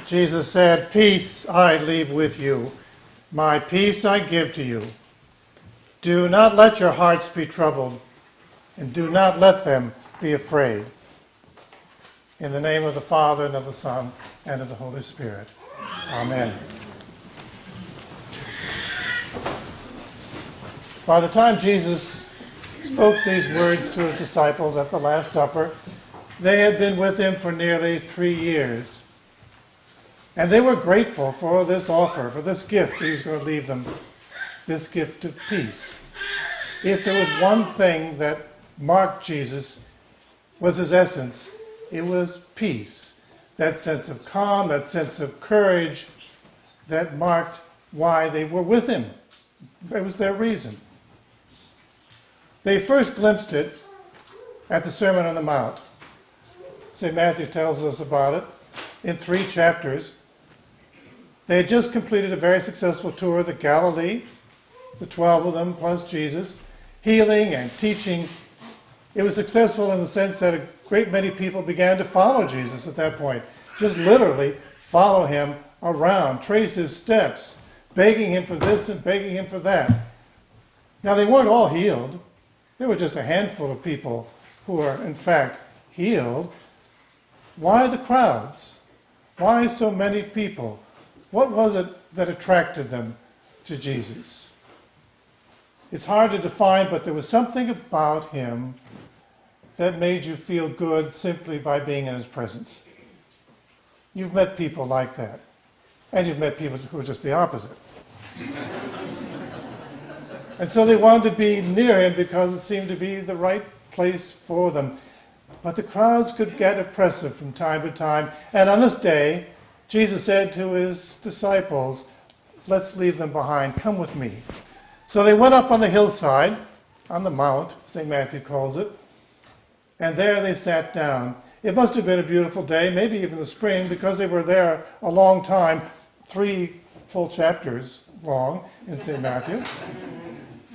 Jesus said, "Peace I leave with you. My peace I give to you. Do not let your hearts be troubled, and do not let them be afraid." In the name of the Father, and of the Son, and of the Holy Spirit. Amen. By the time Jesus spoke these words to his disciples at the Last Supper, they had been with him for nearly 3 years. And they were grateful for this offer, for this gift he was going to leave them, this gift of peace. If there was one thing that marked Jesus, was his essence, it was peace. That sense of calm, that sense of courage that marked why they were with him. It was their reason. They first glimpsed it at the Sermon on the Mount. St. Matthew tells us about it in 3 chapters. They had just completed a very successful tour of the Galilee, the 12 of them plus Jesus, healing and teaching. It was successful in the sense that a great many people began to follow Jesus at that point. Just literally follow him around, trace his steps, begging him for this and begging him for that. Now, they weren't all healed. There were just a handful of people who were, in fact, healed. Why the crowds? Why so many people? What was it that attracted them to Jesus? It's hard to define, but there was something about him that made you feel good simply by being in his presence. You've met people like that. And you've met people who are just the opposite. And so they wanted to be near him because it seemed to be the right place for them. But the crowds could get oppressive from time to time. And on this day, Jesus said to his disciples, "Let's leave them behind. Come with me." So they went up on the hillside, on the mount, St. Matthew calls it, and there they sat down. It must have been a beautiful day, maybe even the spring, because they were there a long time, 3 full chapters long in St. Matthew.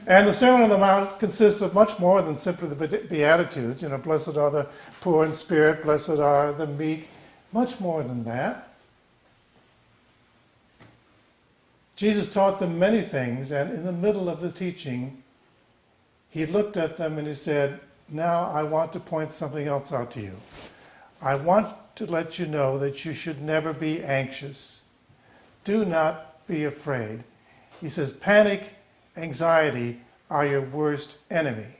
And the Sermon on the Mount consists of much more than simply the Beatitudes. Blessed are the poor in spirit, blessed are the meek. Much more than that. Jesus taught them many things, and in the middle of the teaching, he looked at them and he said, "Now I want to point something else out to you. I want to let you know that you should never be anxious. Do not be afraid." He says, panic, anxiety are your worst enemy.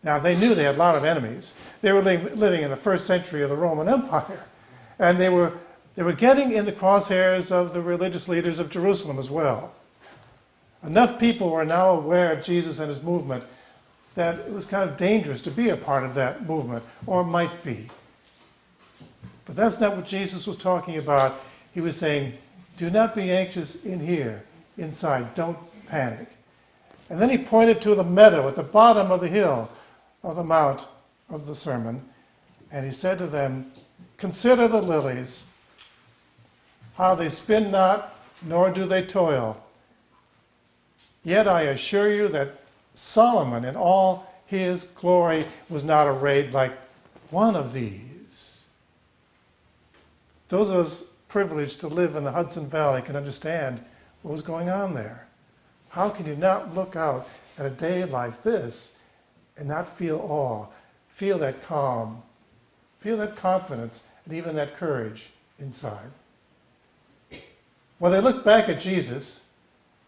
Now, they knew they had a lot of enemies. They were living in the 1st century of the Roman Empire, and they were getting in the crosshairs of the religious leaders of Jerusalem as well. Enough people were now aware of Jesus and his movement that it was kind of dangerous to be a part of that movement, or might be. But that's not what Jesus was talking about. He was saying, do not be anxious in here, inside. Don't panic. And then he pointed to the meadow at the bottom of the hill of the mount of the sermon, and he said to them, "Consider the lilies, how they spin not, nor do they toil. Yet I assure you that Solomon in all his glory was not arrayed like one of these." Those of us privileged to live in the Hudson Valley can understand what was going on there. How can you not look out at a day like this and not feel awe, feel that calm, feel that confidence, and even that courage inside? Well, they looked back at Jesus,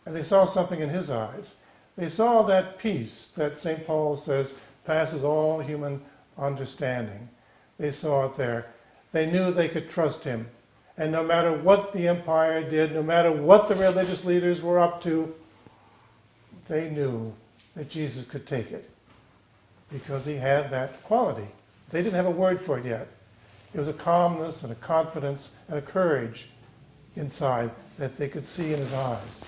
and they saw something in his eyes. They saw that peace that St. Paul says passes all human understanding. They saw it there. They knew they could trust him. And no matter what the empire did, no matter what the religious leaders were up to, they knew that Jesus could take it because he had that quality. They didn't have a word for it yet. It was a calmness and a confidence and a courage inside that they could see in his eyes.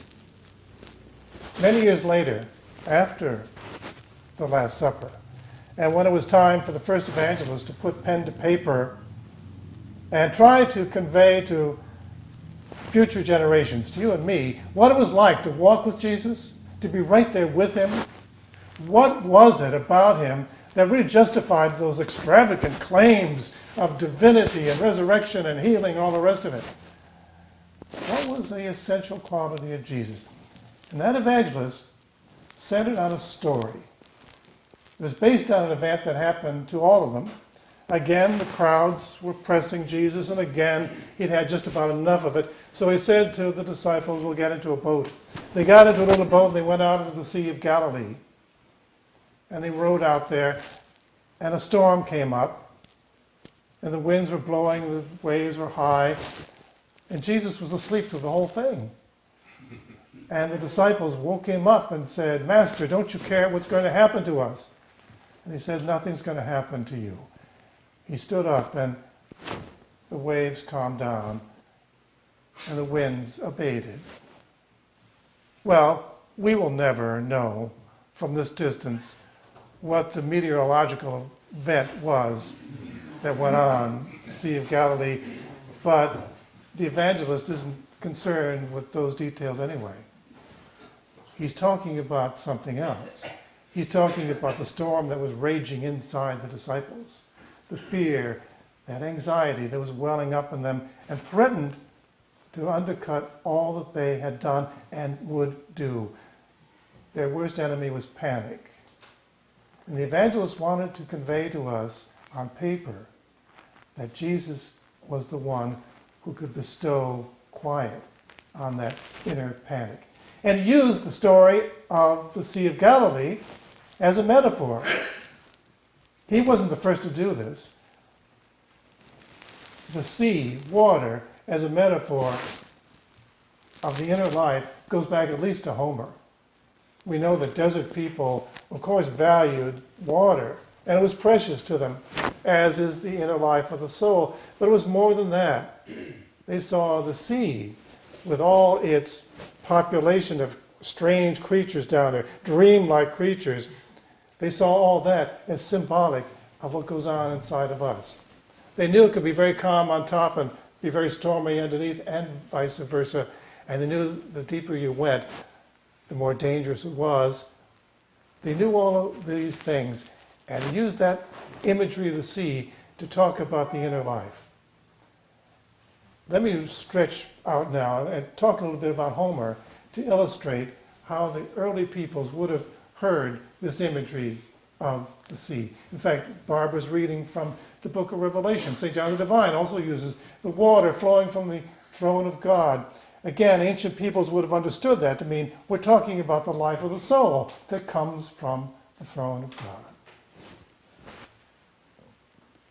Many years later, after the Last Supper, and when it was time for the first evangelist to put pen to paper and try to convey to future generations, to you and me, what it was like to walk with Jesus, to be right there with him. What was it about him that really justified those extravagant claims of divinity and resurrection and healing, all the rest of it. What was the essential quality of Jesus? And that evangelist centered on a story. It was based on an event that happened to all of them. Again, the crowds were pressing Jesus, and again, he'd had just about enough of it. So he said to the disciples, we'll get into a boat. They got into a little boat, and they went out into the Sea of Galilee. And they rowed out there, and a storm came up, and the winds were blowing, the waves were high, and Jesus was asleep through the whole thing. And the disciples woke him up and said, Master, don't you care what's going to happen to us? And he said, nothing's going to happen to you. He stood up, and the waves calmed down, and the winds abated. Well, we will never know from this distance what the meteorological event was that went on the Sea of Galilee, but the evangelist isn't concerned with those details anyway. He's talking about something else. He's talking about the storm that was raging inside the disciples, the fear, that anxiety that was welling up in them and threatened to undercut all that they had done and would do. Their worst enemy was panic. And the evangelist wanted to convey to us on paper that Jesus was the one who could bestow quiet on that inner panic. And he used the story of the Sea of Galilee as a metaphor. He wasn't the first to do this. The sea, water, as a metaphor of the inner life goes back at least to Homer. We know that desert people, of course, valued water, and it was precious to them, as is the inner life of the soul. But it was more than that. They saw the sea with all its population of strange creatures down there, dream-like creatures. They saw all that as symbolic of what goes on inside of us. They knew it could be very calm on top and be very stormy underneath, and vice versa. And they knew the deeper you went, the more dangerous it was. They knew all of these things and used that imagery of the sea to talk about the inner life. Let me stretch out now and talk a little bit about Homer to illustrate how the early peoples would have heard this imagery of the sea. In fact, Barbara's reading from the book of Revelation. St. John the Divine also uses the water flowing from the throne of God. Again, ancient peoples would have understood that to mean we're talking about the life of the soul that comes from the throne of God.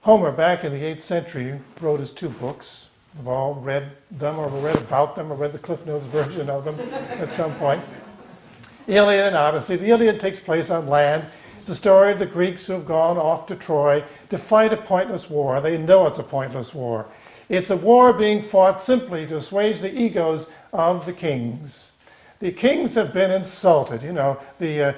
Homer, back in the 8th century, wrote his 2 books. We've all read them or read about them or read the Cliff Notes version of them at some point. Iliad and Odyssey. The Iliad takes place on land. It's the story of the Greeks who have gone off to Troy to fight a pointless war. They know it's a pointless war. It's a war being fought simply to assuage the egos of the kings. The kings have been insulted. You know, the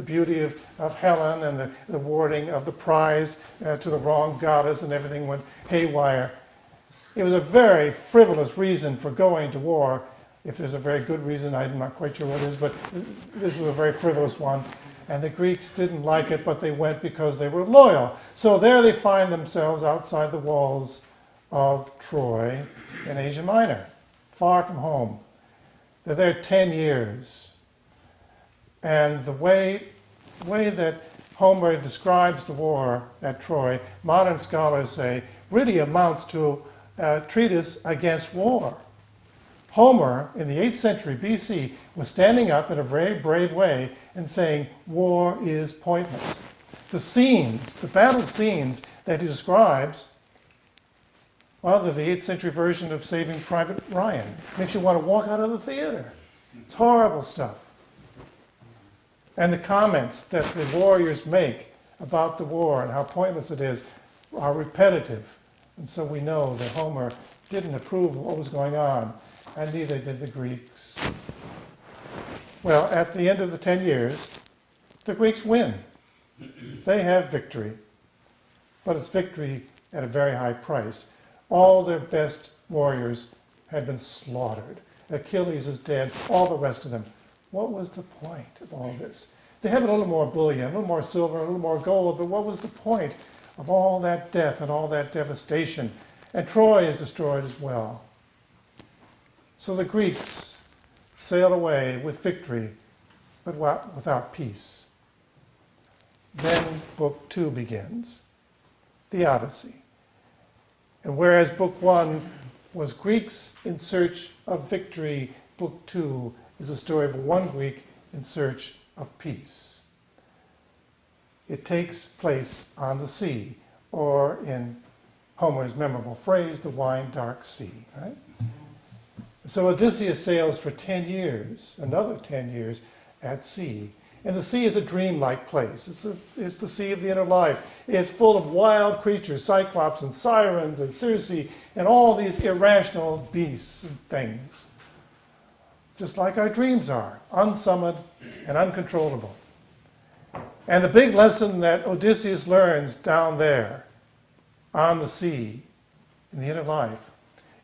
beauty of Helen and the awarding of the prize to the wrong goddess, and everything went haywire. It was a very frivolous reason for going to war. If there's a very good reason, I'm not quite sure what it is, but this was a very frivolous one. And the Greeks didn't like it, but they went because they were loyal. So there they find themselves outside the walls of Troy in Asia Minor, far from home. They're there 10 years. And the way that Homer describes the war at Troy, modern scholars say, really amounts to a treatise against war. Homer, in the 8th century BC, was standing up in a very brave way and saying, war is pointless. The scenes, the battle scenes that he describes, well, they're the 8th century version of Saving Private Ryan. Makes you want to walk out of the theater. It's horrible stuff. And the comments that the warriors make about the war and how pointless it is are repetitive. And so we know that Homer didn't approve of what was going on, and neither did the Greeks. Well, at the end of the 10 years, the Greeks win. They have victory, but it's victory at a very high price. All their best warriors had been slaughtered. Achilles is dead, all the rest of them. What was the point of all this? They have a little more bullion, a little more silver, a little more gold, but what was the point of all that death and all that devastation? And Troy is destroyed as well. So the Greeks sail away with victory, but without peace. Then Book 2 begins, the Odyssey. And whereas Book 1 was Greeks in search of victory, Book 2 is a story of one Greek in search of peace. It takes place on the sea, or in Homer's memorable phrase, the wine-dark sea, right? So Odysseus sails for 10 years, another 10 years at sea. And the sea is a dreamlike place. It's the sea of the inner life. It's full of wild creatures, cyclops and sirens and Circe and all these irrational beasts and things. Just like our dreams are, unsummoned and uncontrollable. And the big lesson that Odysseus learns down there on the sea, in the inner life,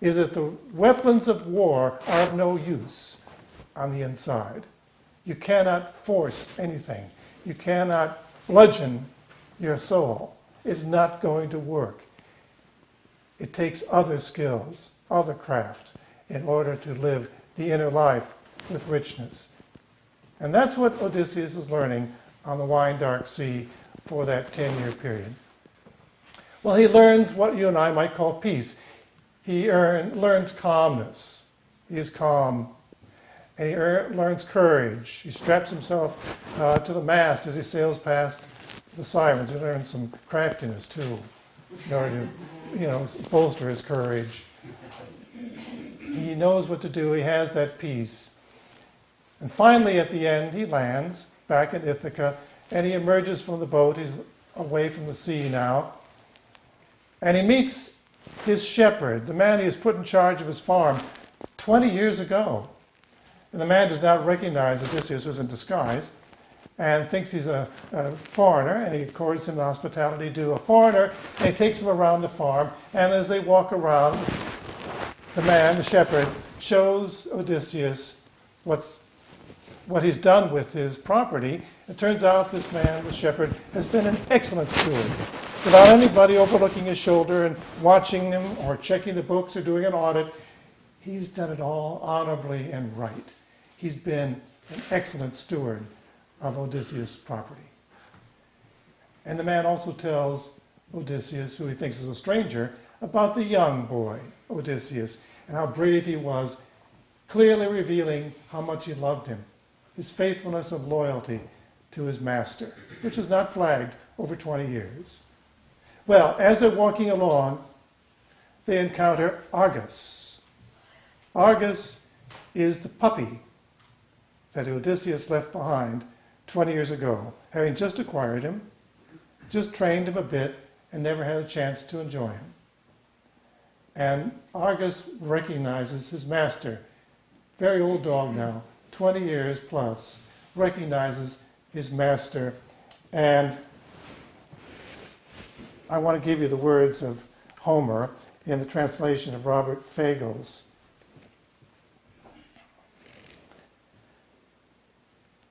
is that the weapons of war are of no use on the inside. You cannot force anything. You cannot bludgeon your soul. It's not going to work. It takes other skills, other craft, in order to live the inner life with richness. And that's what Odysseus is learning on the wine-dark sea for that 10-year period. Well, he learns what you and I might call peace. He learns calmness. He is calm. And he learns courage. He straps himself to the mast as he sails past the sirens. He learns some craftiness, too, in order to, bolster his courage. He knows what to do. He has that peace. And finally, at the end, he lands back in Ithaca, and he emerges from the boat. He's away from the sea now. And he meets his shepherd, the man he was put in charge of his farm 20 years ago. And the man does not recognize Odysseus, who's in disguise, and thinks he's a foreigner, and he accords him the hospitality due a foreigner, and he takes him around the farm. And as they walk around, the man, the shepherd, shows Odysseus what he's done with his property. It turns out this man, the shepherd, has been an excellent steward. Without anybody overlooking his shoulder and watching him or checking the books or doing an audit, he's done it all honorably and right. He's been an excellent steward of Odysseus' property. And the man also tells Odysseus, who he thinks is a stranger, about the young boy, Odysseus, and how brave he was, clearly revealing how much he loved him, his faithfulness and loyalty to his master, which is not flagged over 20 years. Well, as they're walking along, they encounter Argus. Argus is the puppy that Odysseus left behind 20 years ago, having just acquired him, just trained him a bit, and never had a chance to enjoy him. And Argus recognizes his master, very old dog now, 20 years plus, recognizes his master. And I want to give you the words of Homer in the translation of Robert Fagles.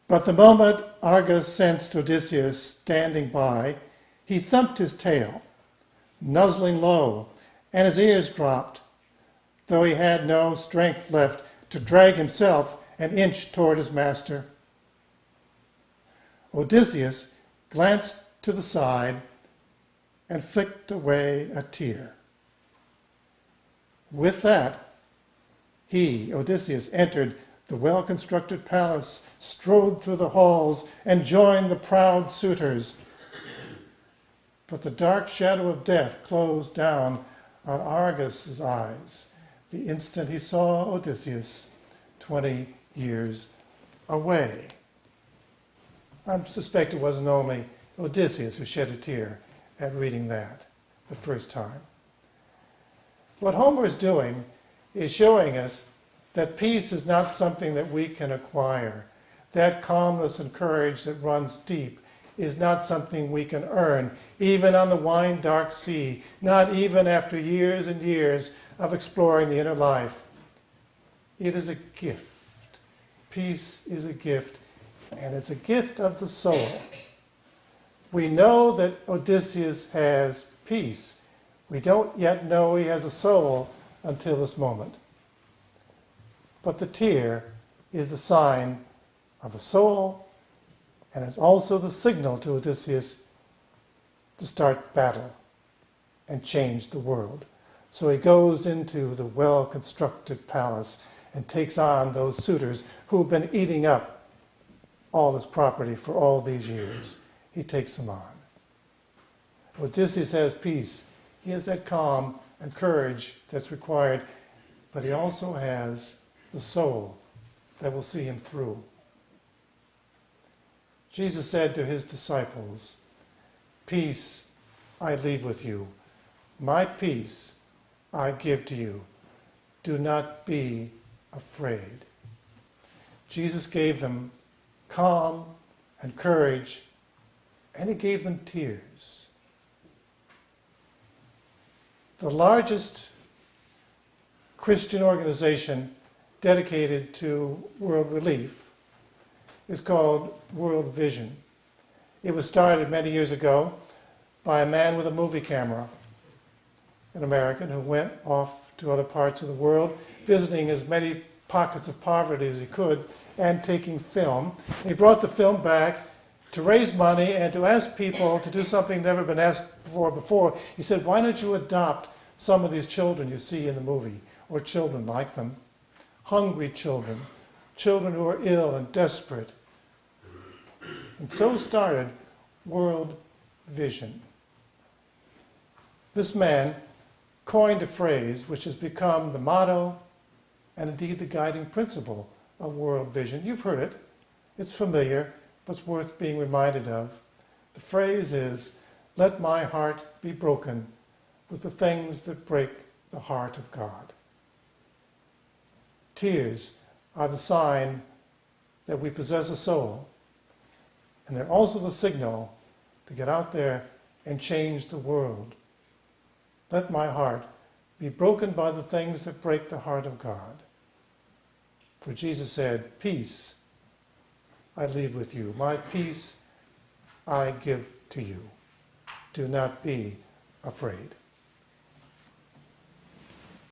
But the moment Argus sensed Odysseus standing by, he thumped his tail, nuzzling low, and his ears dropped, though he had no strength left to drag himself an inch toward his master. Odysseus glanced to the side and flicked away a tear. With that, he, Odysseus, entered the well-constructed palace, strode through the halls, and joined the proud suitors. But the dark shadow of death closed down on Argus's eyes the instant he saw Odysseus 20 years away. I suspect it wasn't only Odysseus who shed a tear at reading that the first time. What Homer is doing is showing us that peace is not something that we can acquire. That calmness and courage that runs deep is not something we can earn, even on the wine-dark sea, not even after years and years of exploring the inner life. It is a gift. Peace is a gift, and it's a gift of the soul. We know that Odysseus has peace. We don't yet know he has a soul until this moment. But the tear is the sign of a soul, and it's also the signal to Odysseus to start battle and change the world. So he goes into the well-constructed palace and takes on those suitors who've been eating up all his property for all these years. He takes them on. Odysseus has peace. He has that calm and courage that's required, but he also has the soul that will see him through. Jesus said to his disciples, "Peace I leave with you. My peace I give to you. Do not be afraid." Jesus gave them calm and courage, and he gave them tears. The largest Christian organization dedicated to world relief is called World Vision. It was started many years ago by a man with a movie camera, an American who went off to other parts of the world, visiting as many pockets of poverty as he could and taking film. And he brought the film back to raise money and to ask people to do something never been asked for before. He said, "Why don't you adopt some of these children you see in the movie, or children like them, hungry children, children who are ill and desperate?" And so started World Vision. This man coined a phrase which has become the motto and indeed the guiding principle of World Vision. You've heard it. It's familiar, but it's worth being reminded of. The phrase is, "Let my heart be broken with the things that break the heart of God." Tears are the sign that we possess a soul, and they're also the signal to get out there and change the world. Let my heart be broken by the things that break the heart of God. For Jesus said, "Peace I leave with you. My peace I give to you. Do not be afraid."